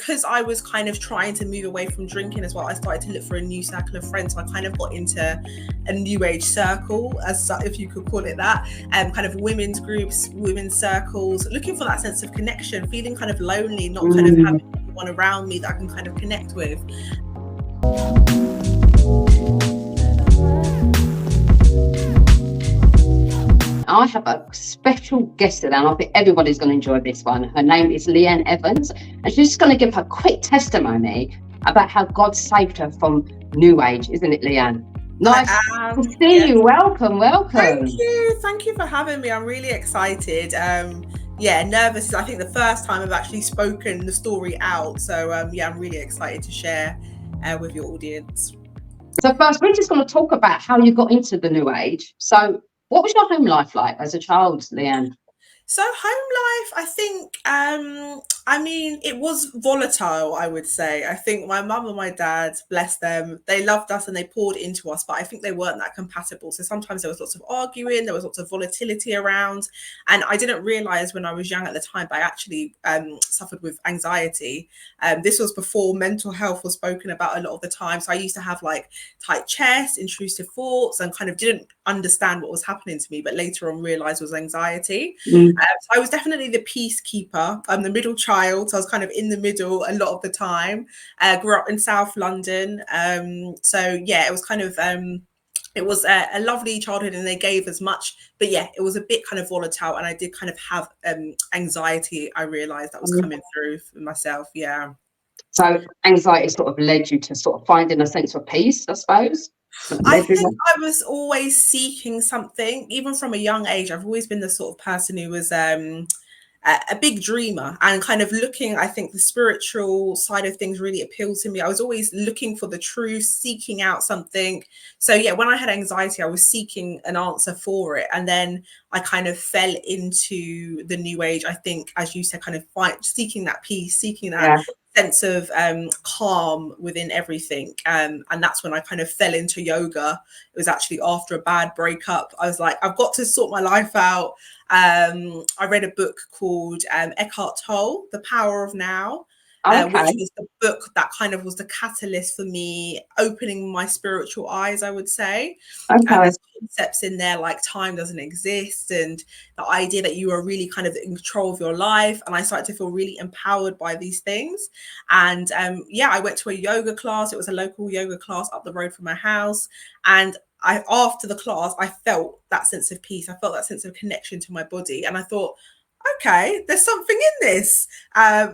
because I was kind of trying to move away from drinking as well, I started to look for a new circle of friends. So I kind of got into a new age circle, if you could call it that, kind of women's groups, women's circles, looking for that sense of connection, feeling kind of lonely, not kind of having anyone around me that I can kind of connect with. I have a special guest today, and I think everybody's going to enjoy this one. Her name is Leanne Evans, and she's just going to give her quick testimony about how God saved her from New Age, isn't it, Leanne? Nice to see you. Welcome. Thank you for having me. I'm really excited. Nervous. I think the first time I've actually spoken the story out. So I'm really excited to share with your audience. So first, we're just going to talk about how you got into the New Age. So what was your home life like as a child, Leanne? So home life, I think, it was volatile, I would say. I think my mum and my dad, bless them, they loved us and they poured into us, but I think they weren't that compatible. So sometimes there was lots of arguing, there was lots of volatility around. And I didn't realize when I was young at the time, but I actually suffered with anxiety. This was before mental health was spoken about a lot of the time. So I used to have like tight chest, intrusive thoughts, and kind of didn't understand what was happening to me, but later on realized it was anxiety. So I was definitely the peacekeeper. I'm the middle child, so I was kind of in the middle a lot of the time. Grew up in South London. It was kind of it was a lovely childhood, and they gave as much, but it was a bit kind of volatile, and I did kind of have anxiety. I realized that was coming through for myself. So anxiety sort of led you to sort of finding a sense of peace, I suppose. I think I was always seeking something, even from a young age. I've always been the sort of person who was a big dreamer, and kind of looking, I think the spiritual side of things really appealed to me. I was always looking for the truth, seeking out something. So when I had anxiety, I was seeking an answer for it. And then I kind of fell into the New Age, I think, as you said, kind of seeking that peace, seeking that sense of calm within everything. And that's when I kind of fell into yoga. It was actually after a bad breakup. I was like, I've got to sort my life out. I read a book called Eckhart Tolle, The Power of Now, which was the book that kind of was the catalyst for me opening my spiritual eyes, I would say. There's concepts in there like time doesn't exist, and the idea that you are really kind of in control of your life. And I started to feel really empowered by these things. And I went to a yoga class. It was a local yoga class up the road from my house. And after the class, I felt that sense of peace. I felt that sense of connection to my body. And I thought, okay, there's something in this.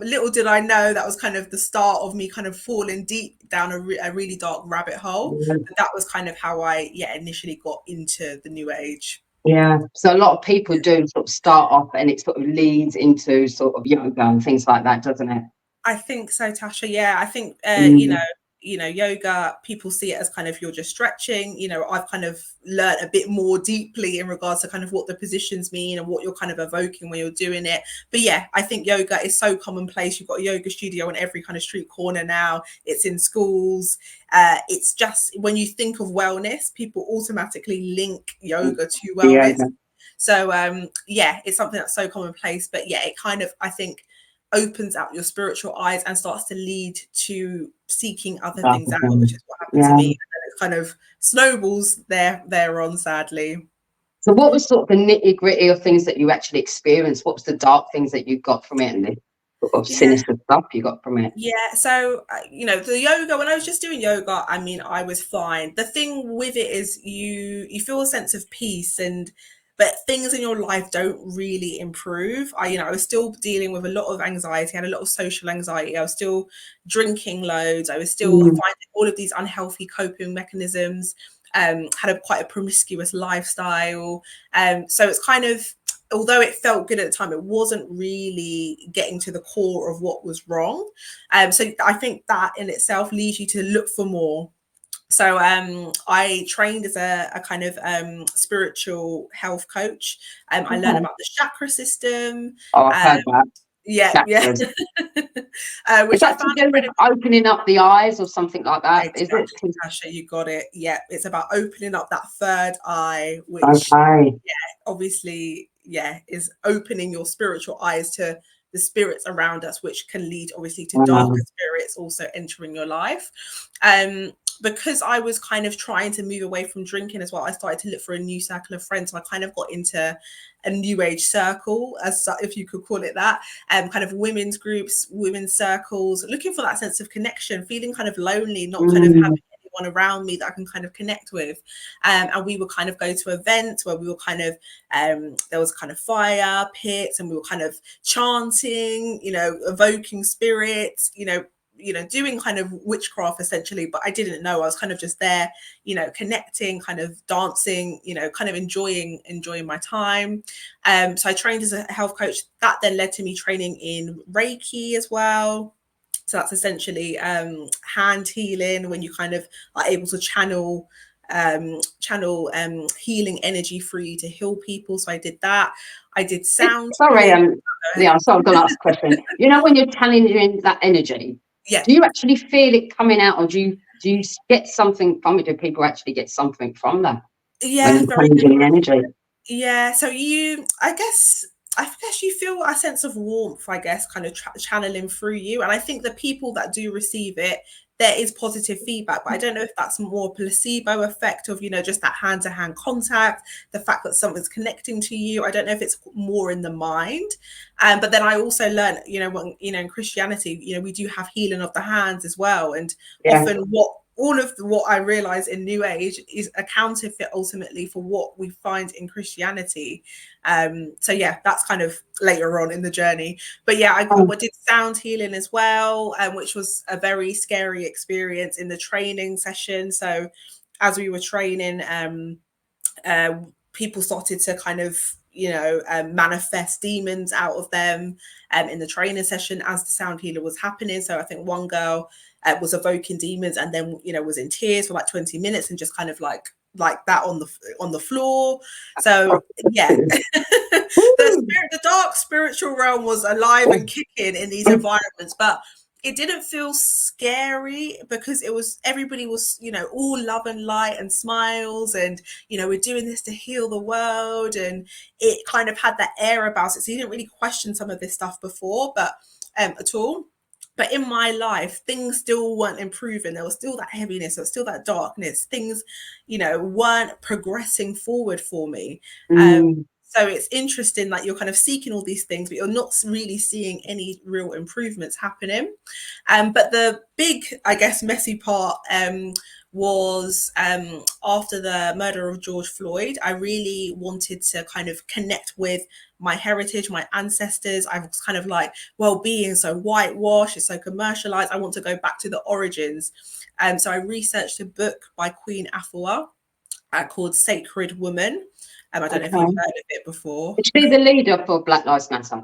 Little did I know that was kind of the start of me kind of falling deep down a really dark rabbit hole. And that was kind of how I initially got into the New Age. Yeah, so a lot of people do sort of start off and it sort of leads into sort of yoga and things like that, doesn't it? I think so, Tasha. I think yoga, people see it as kind of you're just stretching. I've kind of learned a bit more deeply in regards to kind of what the positions mean and what you're kind of evoking when you're doing it. But I think yoga is so commonplace. You've got a yoga studio on every kind of street corner now. It's in schools. It's just when you think of wellness, people automatically link yoga to wellness. So it's something that's so commonplace. But it kind of, I think, opens out your spiritual eyes and starts to lead to seeking other things out, which is what happened to me. And then it kind of snowballs thereon, sadly. So what was sort of the nitty gritty of things that you actually experienced? What was the dark things that you got from it, and the sort of sinister stuff you got from it? So the yoga, when I was just doing yoga, I was fine. The thing with it is you feel a sense of peace, but things in your life don't really improve. I was still dealing with a lot of anxiety. I had a lot of social anxiety. I was still drinking loads. I was still finding all of these unhealthy coping mechanisms. Had quite a promiscuous lifestyle. So it's kind of, although it felt good at the time, it wasn't really getting to the core of what was wrong. So I think that in itself leads you to look for more. So I trained as a kind of spiritual health coach. I learned about the chakra system. I've heard that. Which I found incredible. Opening up the eyes or something like that. Exactly, is it? Tasha, you got it. It's about opening up that third eye, which obviously is opening your spiritual eyes to the spirits around us, which can lead obviously to Wow. darker spirits also entering your life. Because I was kind of trying to move away from drinking as well, I started to look for a new circle of friends. So I kind of got into a new age circle, as if you could call it that, kind of women's groups, women's circles, looking for that sense of connection, feeling kind of lonely, not kind of having anyone around me that I can kind of connect with. And we would kind of go to events where we were kind of, there was kind of fire pits, and we were kind of chanting, you know, evoking spirits, you know, doing kind of witchcraft essentially, but I didn't know. I was kind of just there, you know, connecting, kind of dancing, you know, kind of enjoying my time. So I trained as a health coach. That then led to me training in Reiki as well. So that's essentially hand healing, when you kind of are able to channel healing energy through you to heal people. So I did that. I did sound. Sorry, yeah, so I'm going to ask a question. You know, when you're channeling that energy, yeah, do you actually feel it coming out, or do you get something from it? Do people actually get something from that? Yeah, When you're very good. channeling energy. Yeah, so I guess you feel a sense of warmth, I guess, kind of channeling through you. And I think the people that do receive it, there is positive feedback, but I don't know if that's more placebo effect of, you know, just that hand-to-hand contact, the fact that something's connecting to you. I don't know if it's more in the mind. But then I also learned, you know, when, you know, in Christianity, you know, we do have healing of the hands as well. And often all of what I realize in New Age is a counterfeit ultimately for what we find in Christianity. So yeah, that's kind of later on in the journey. But yeah, I did sound healing as well, which was a very scary experience in the training session. So as we were training, people started to kind of, you know, manifest demons out of them in the training session as the sound healer was happening. So I think one girl was evoking demons, and then, you know, was in tears for like 20 minutes and just kind of like that on the floor. So yeah, the dark spiritual realm was alive and kicking in these environments, but it didn't feel scary because everybody was, you know, all love and light and smiles, and, you know, we're doing this to heal the world, and it kind of had that air about it. So you didn't really question some of this stuff before, but at all. But in my life, things still weren't improving. There was still that heaviness, there was still that darkness. Things, you know, weren't progressing forward for me. So it's interesting that you're kind of seeking all these things, but you're not really seeing any real improvements happening. But the big, I guess, messy part was after the murder of George Floyd. I really wanted to kind of connect with my heritage, my ancestors. I was kind of like, well-being so whitewashed, it's so commercialized. I want to go back to the origins. So I researched a book by Queen Afua called Sacred Woman. I don't know if you've heard of it before. Is she the leader for Black Lives Matter?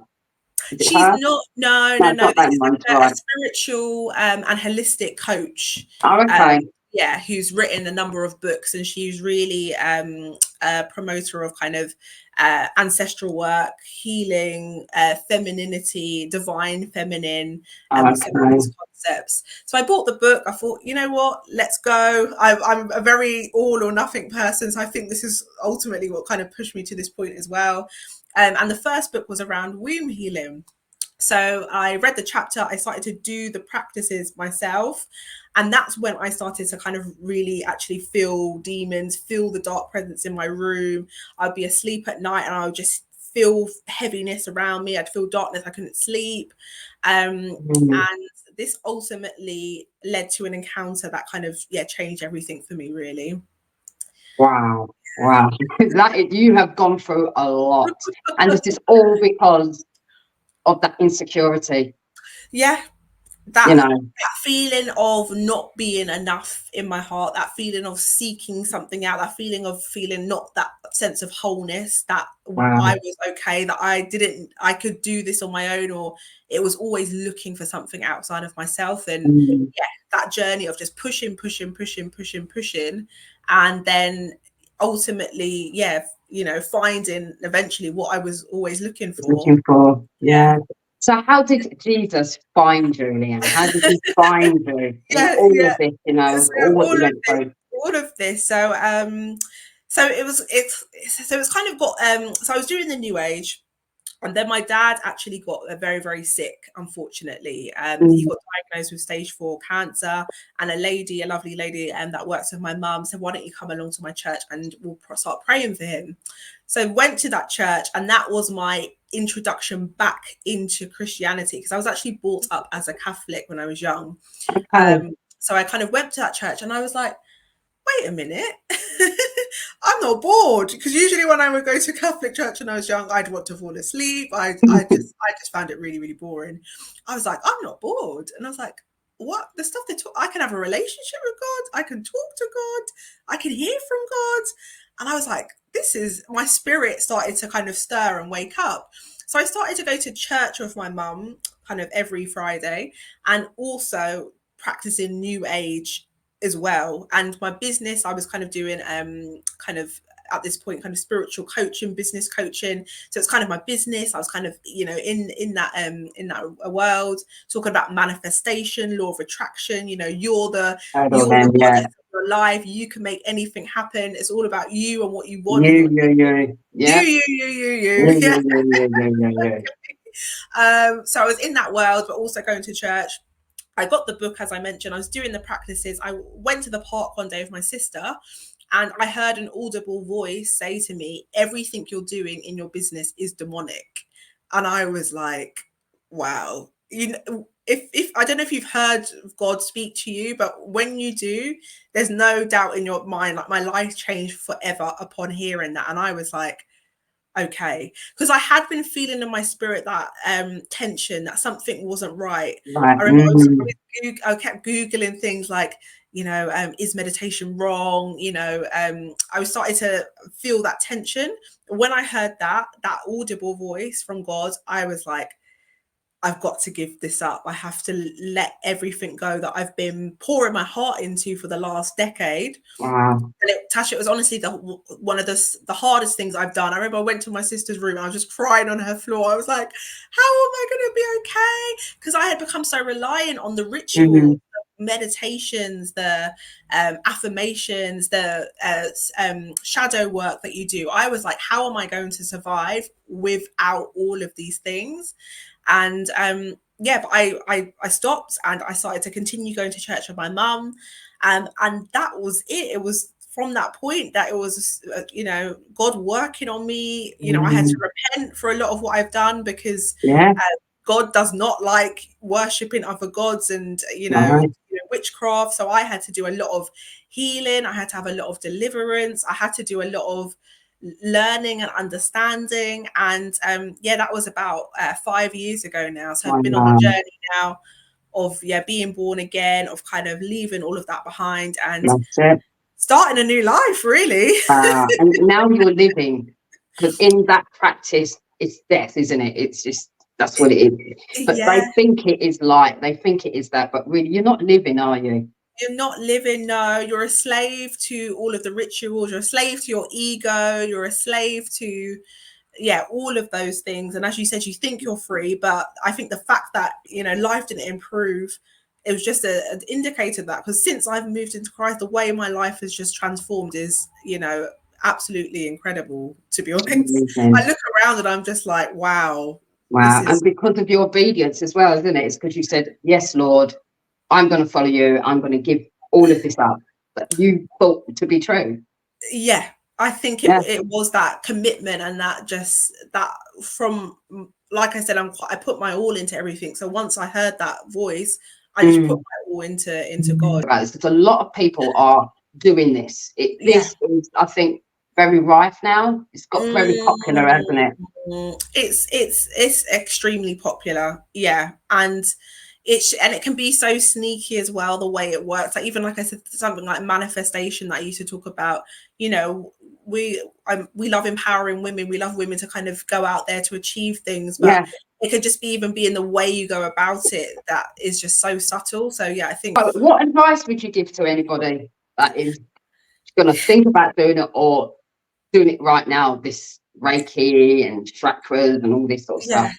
She's not. No. It's like a spiritual and holistic coach. Oh, okay. Yeah, who's written a number of books, and she's really a promoter of kind of ancestral work, healing, femininity, divine feminine, some of these concepts. So I bought the book. I thought, you know what, let's go. I'm a very all or nothing person, so I think this is ultimately what kind of pushed me to this point as well. And the first book was around womb healing. So I read the chapter, I started to do the practices myself. And that's when I started to kind of really actually feel demons, feel the dark presence in my room. I'd be asleep at night and I would just feel heaviness around me. I'd feel darkness. I couldn't sleep. And this ultimately led to an encounter that kind of, changed everything for me, really. Wow. You have gone through a lot. And this is all because of that insecurity. Yeah. That feeling of not being enough in my heart, that feeling of seeking something out, that feeling of feeling not that sense of wholeness, that I was okay, that I could do this on my own, or it was always looking for something outside of myself. And that journey of just pushing, and then ultimately, finding eventually what I was always looking for. Yeah. So how did Jesus find you, Leanne? How did he find you in all of this, all what you went through? All of this. So it was kind of got so I was doing the New Age. And then my dad actually got very, very sick, unfortunately. He Mm. got diagnosed with stage 4 cancer. And a lovely lady that works with my mum said, why don't you come along to my church and we'll start praying for him. So I went to that church, and that was my introduction back into Christianity, because I was actually brought up as a Catholic when I was young. Okay. So I kind of went to that church and I was like, wait a minute, I'm not bored. Because usually when I would go to Catholic church when I was young, I'd want to fall asleep. I just found it really, really boring. I was like, I'm not bored. And I was like, what? The stuff they talk, I can have a relationship with God. I can talk to God. I can hear from God. And I was like, my spirit started to kind of stir and wake up. So I started to go to church with my mum kind of every Friday, and also practicing New Age as well. And my business, I was kind of doing kind of at this point kind of spiritual coaching, business coaching. So it's kind of my business. I was kind of, in that world, talking about manifestation, law of attraction. You're the Yeah. goddess of your life. You can make anything happen. It's all about you and what you want in You, your you, you. Yeah. you. Yeah. Yeah. So I was in that world, but also going to church. I got the book, as I mentioned. I was doing the practices. I went to the park one day with my sister, and I heard an audible voice say to me, everything you're doing in your business is demonic. And I was like, wow. If I don't know if you've heard God speak to you, but when you do, there's no doubt in your mind. Like, my life changed forever upon hearing that. And I was like, okay, because I had been feeling in my spirit that tension, that something wasn't right. Right. I remember I kept googling things like, is meditation wrong? I was starting to feel that tension. When I heard that audible voice from God, I was like, I've got to give this up. I have to let everything go that I've been pouring my heart into for the last decade. Wow. And Tasha, it was honestly one of the hardest things I've done. I remember I went to my sister's room and I was just crying on her floor. I was like, how am I going to be okay? Because I had become so reliant on the ritual, the meditations, the affirmations, the shadow work that you do. I was like, how am I going to survive without all of these things? And but I stopped, and I started to continue going to church with my mum. And that was it. It was from that point that it was, God working on me. I had to repent for a lot of what I've done, because Yeah. God does not like worshipping other gods and, Right. witchcraft. So I had to do a lot of healing. I had to have a lot of deliverance. I had to do a lot of learning and understanding. And that was about 5 years ago now. So I've been on a journey now of being born again, of kind of leaving all of that behind and starting a new life, really. And now you're living, because in that practice it's death, isn't it? It's just, that's what it is. But they think it is light, they think it is that, but really you're not living, are you? You're not living, no. You're a slave to all of the rituals. You're a slave to your ego. You're a slave to all of those things. And as you said, you think you're free, but I think the fact that life didn't improve, it was just an indicator of that. Because since I've moved into Christ, the way my life has just transformed is absolutely incredible, to be honest. Amazing. I look around and I'm just like, wow. And because of your obedience as well, isn't it? It's because you said, yes, Lord, I'm going to follow you, I'm going to give all of this up, that you thought to be true. I think it was that commitment, and that from, like I said, I put my all into everything. So once I heard that voice, I just put my all into God. Right, because a lot of people are doing this. This is, I think, very rife now. It's got very popular, hasn't it? It's extremely popular, and it can be so sneaky as well, the way it works. Like, even like I said, something like manifestation that I used to talk about. We love empowering women. We love women to kind of go out there to achieve things, but it could just be in the way you go about it that is just so subtle. So I think. What advice would you give to anybody that is going to think about doing it or doing it right now? This Reiki and chakras and all this sort of stuff.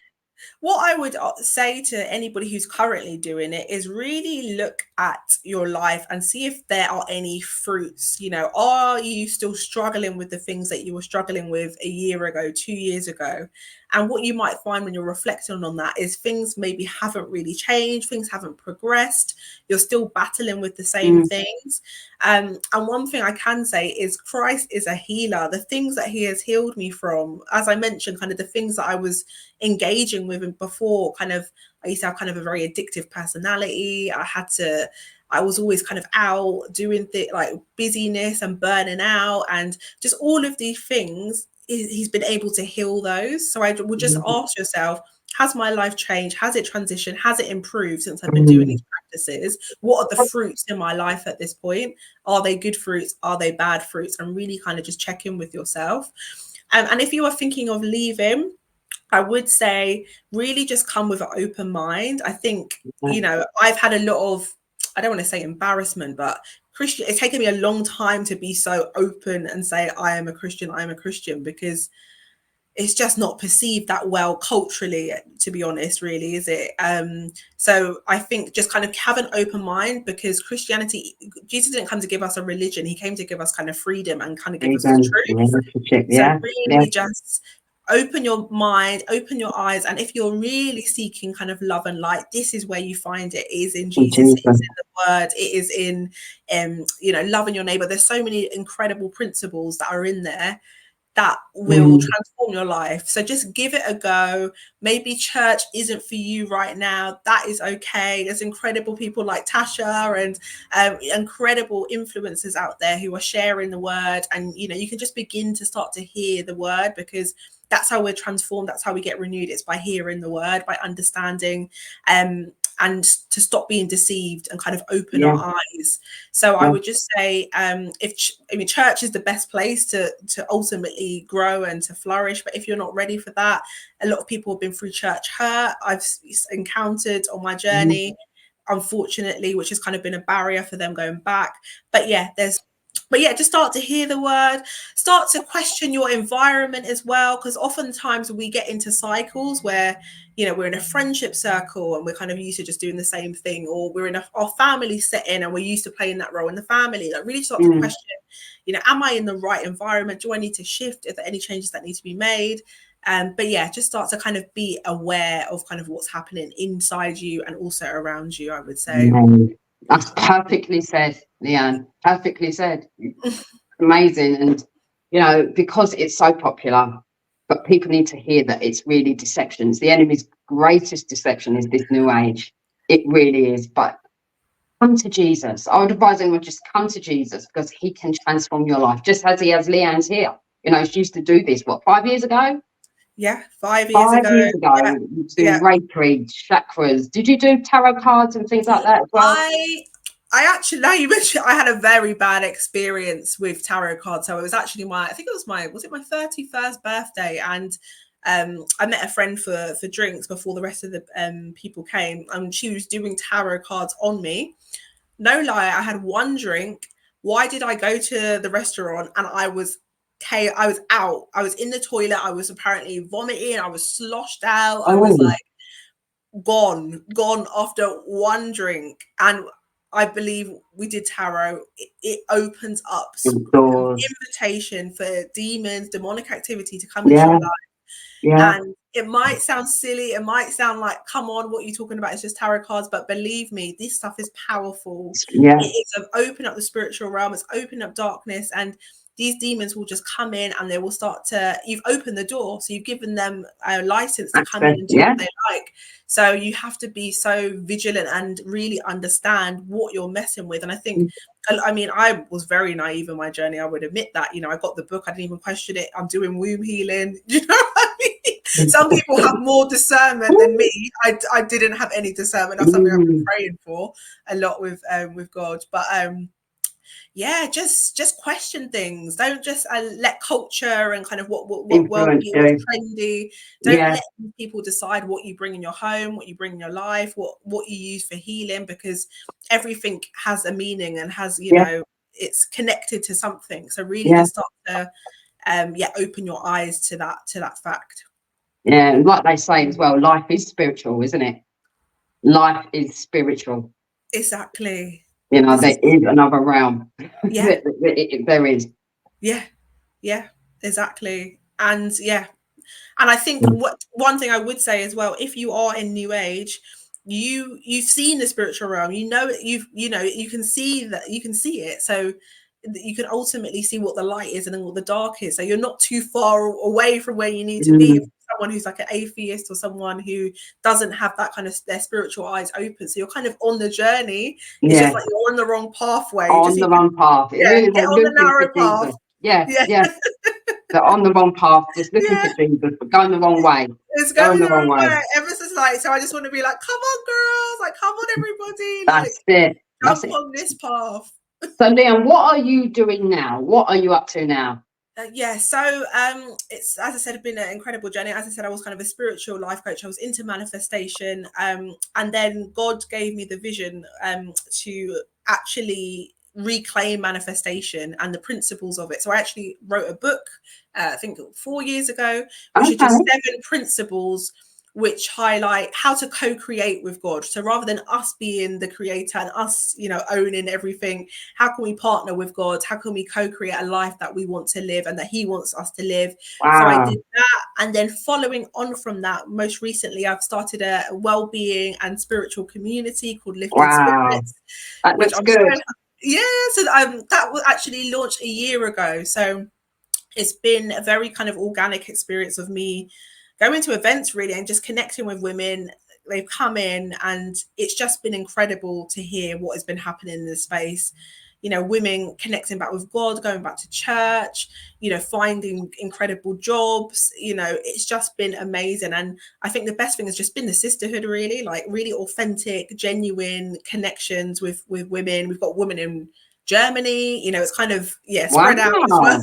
What I would say to anybody who's currently doing it is really look at your life and see if there are any fruits. You know, are you still struggling with the things that you were struggling with a year ago, 2 years ago? And what you might find when you're reflecting on that is things maybe haven't really changed, things haven't progressed, you're still battling with the same things. And one thing I can say is Christ is a healer. The things that he has healed me from, as I mentioned, kind of the things that I was engaging with before, kind of, I used to have kind of a very addictive personality. I was always kind of out doing things like busyness and burning out, and just all of these things. He's been able to heal those. So I would just ask yourself, has my life changed? Has it transitioned? Has it improved since I've been doing these practices? What are the fruits in my life at this point? Are they good fruits? Are they bad fruits? And really kind of just check in with yourself. And if you are thinking of leaving, I would say really just come with an open mind. I think, you know, I've had a lot of, I don't want to say embarrassment, but it's taken me a long time to be so open and say, I am a Christian, because it's just not perceived that well culturally, to be honest, really, is it? So I think just kind of have an open mind, because Christianity, Jesus didn't come to give us a religion. He came to give us kind of freedom and kind of give us the truth. So really just open your mind, open your eyes. And if you're really seeking kind of love and light, this is where you find it. It is in Jesus, it is in the word, it is in, you know, loving your neighbor. There's so many incredible principles that are in there that will transform your life. So just give it a go. Maybe church isn't for you right now. That is okay. There's incredible people like Tasha and incredible influencers out there who are sharing the word. And, you know, you can just begin to start to hear the word, because that's how we're transformed. That's how we get renewed. It's by hearing the word, by understanding, and to stop being deceived and kind of open our eyes. So I would just say, church is the best place to ultimately grow and to flourish. But if you're not ready for that, a lot of people have been through church hurt. I've encountered on my journey, unfortunately, which has kind of been a barrier for them going back. But yeah, just start to hear the word, start to question your environment as well, because oftentimes we get into cycles where, you know, we're in a friendship circle and we're kind of used to just doing the same thing, or we're in our family setting and we're used to playing that role in the family. Like really start to question, you know, am I in the right environment? Do I need to shift? Are there any changes that need to be made? But yeah, just start to kind of be aware of kind of what's happening inside you and also around you, I would say. That's perfectly said, Leanne. Perfectly said. Amazing. And, you know, because it's so popular, but people need to hear that it's really deceptions. The enemy's greatest deception is this new age. It really is. But come to Jesus. I would advise anyone just come to Jesus, because he can transform your life, just as he has Leanne's here. You know, she used to do this, 5 years ago? Yeah, 5 years ago. 5 years ago, you do Reiki, chakras. Did you do tarot cards and things like that as well? I actually, now you mentioned, I had a very bad experience with tarot cards. So it was actually was it my 31st birthday? And I met a friend for drinks before the rest of the people came, and she was doing tarot cards on me. No lie, I had one drink. Why did I go to the restaurant and I was out. I was in the toilet. I was apparently vomiting. I was sloshed out. I was like gone after one drink. And I believe we did tarot. It opens up invitation for demons, demonic activity to come into your life. And it might sound silly. It might sound like, come on, what are you talking about? It's just tarot cards. But believe me, this stuff is powerful. It's open up the spiritual realm. It's open up darkness. And these demons will just come in and they will start to, you've opened the door. So you've given them a license to come in and do what they like. So you have to be so vigilant and really understand what you're messing with. And I think, I mean, I was very naive in my journey. I would admit that, you know, I got the book. I didn't even question it. I'm doing womb healing. You know what I mean? Some people have more discernment than me. I didn't have any discernment. That's something I've been praying for a lot with God. But yeah, just question things. Don't just let culture and kind of what world is trendy. Don't let people decide what you bring in your home, what you bring in your life, what you use for healing, because everything has a meaning and has, you know, it's connected to something. So really just start to open your eyes to that fact. Yeah, and like they say as well, life is spiritual, isn't it? Life is spiritual. Exactly. You know, This there is is another realm. yeah, There is. yeah, yeah, exactly. And yeah, and I think what one thing I would say as well, if you are in New Age, you've seen the spiritual realm, you can see that, you can see it. So you can ultimately see what the light is and then what the dark is. So you're not too far away from where you need to be. Mm, Someone who's like an atheist or someone who doesn't have that kind of their spiritual eyes open. So you're kind of on the journey. It's just yeah, like you're on the wrong pathway. Just on the wrong path. yeah, Really, get they're on the looking for narrow path. Jesus. Yeah, Yeah, yeah. They're on the wrong path, just looking for yeah. Jesus, but going the wrong way. It's Going going the the wrong wrong way. way. Ever since like, so I just want to be like, come on, girls, like, come on, everybody, like, That's it. That's jump it. on this path. So, Leon, what are you doing now? What are you up to now? Yeah, so it's, as I said, it's been an incredible journey. As I said, I was kind of a spiritual life coach. I was into manifestation, and then God gave me the vision to actually reclaim manifestation and the principles of it. So I actually wrote a book, I think 4 years ago, which are Okay. just 7 principles which highlight how to co-create with God. So rather than us being the creator and us, owning everything, how can we partner with God? How can we co-create a life that we want to live and that he wants us to live? So I Wow. did that. And then following on from that, most recently, I've started a well-being and spiritual community called Lifted Wow. Spirits, That which looks I'm so, good. yeah, so that was actually launched a year ago. So it's been a very kind of organic experience of me going to events really and just connecting with women. They've come in and it's just been incredible to hear what has been happening in this space. Women connecting back with God, going back to church, finding incredible jobs. It's just been amazing. And I think the best thing has just been the sisterhood, really, like really authentic, genuine connections with women. We've got women in Germany, it's kind of, spread out as well. Wow.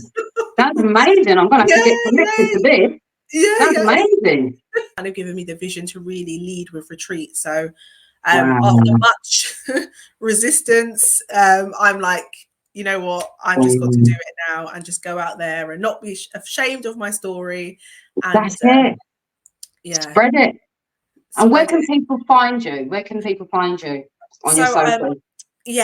That's amazing. I'm going to have to get connected to this. That's Yeah. amazing. Kind of given me the vision to really lead with retreats. So Wow. after much resistance, I'm like, you know what, I've just got to do it now and just go out there and not be ashamed of my story. And That's it. yeah, Spread it. And where spread can it. people find you? Where can people find you on your So social?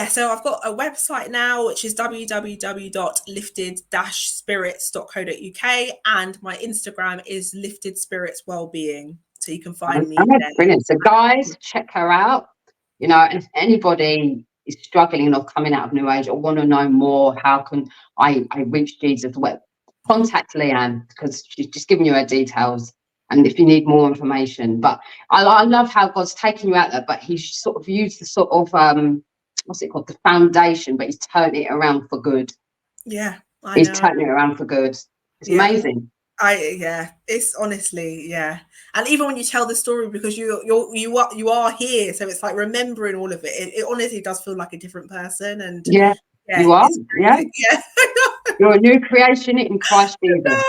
so I've got a website now, which is www.lifted-spirits.co.uk, and my Instagram is Lifted Spirits Wellbeing. So you can find me Okay, there. brilliant. So, guys, check her out. And if anybody is struggling or coming out of New Age or want to know more, how can I reach Jesus? Well, contact Leanne because she's just giving you her details. And if you need more information, but I love how God's taken you out there, but he's sort of used the sort of what's it called, the foundation, but he's turned it around for good. Yeah, I He's know. turning it around for good. It's amazing. It's honestly, and even when you tell the story, because you are here, so it's like remembering all of it. It honestly does feel like a different person, and Yeah, yeah, you are. it's Yeah, crazy. Yeah. you're a new creation in Christ Jesus.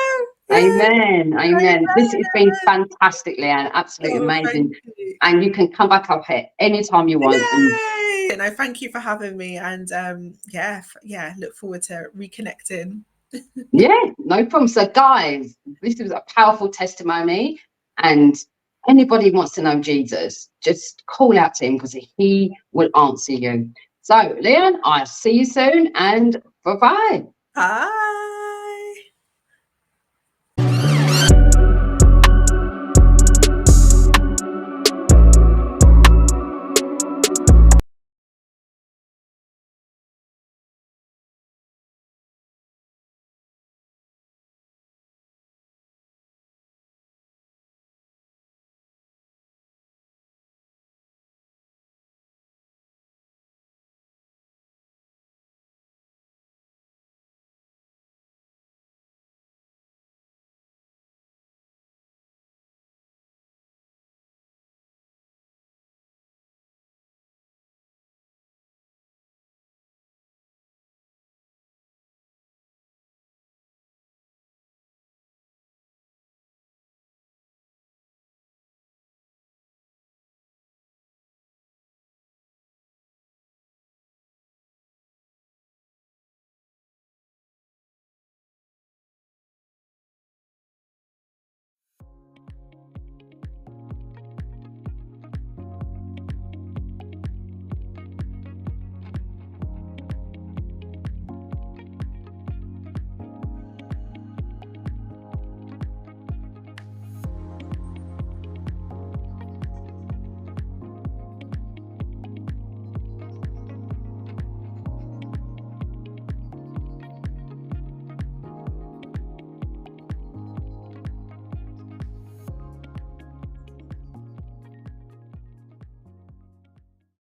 Yeah, Amen. Amen. amen. This has been fantastic, Leanne. Absolutely Oh, amazing. thank you. And you can come back up here anytime you want. And Yay! No, thank you for having me, and look forward to reconnecting. yeah, no problem. So, guys, this was a powerful testimony. And anybody who wants to know Jesus, just call out to him because he will answer you. So, Leanne, I'll see you soon and bye-bye. Bye.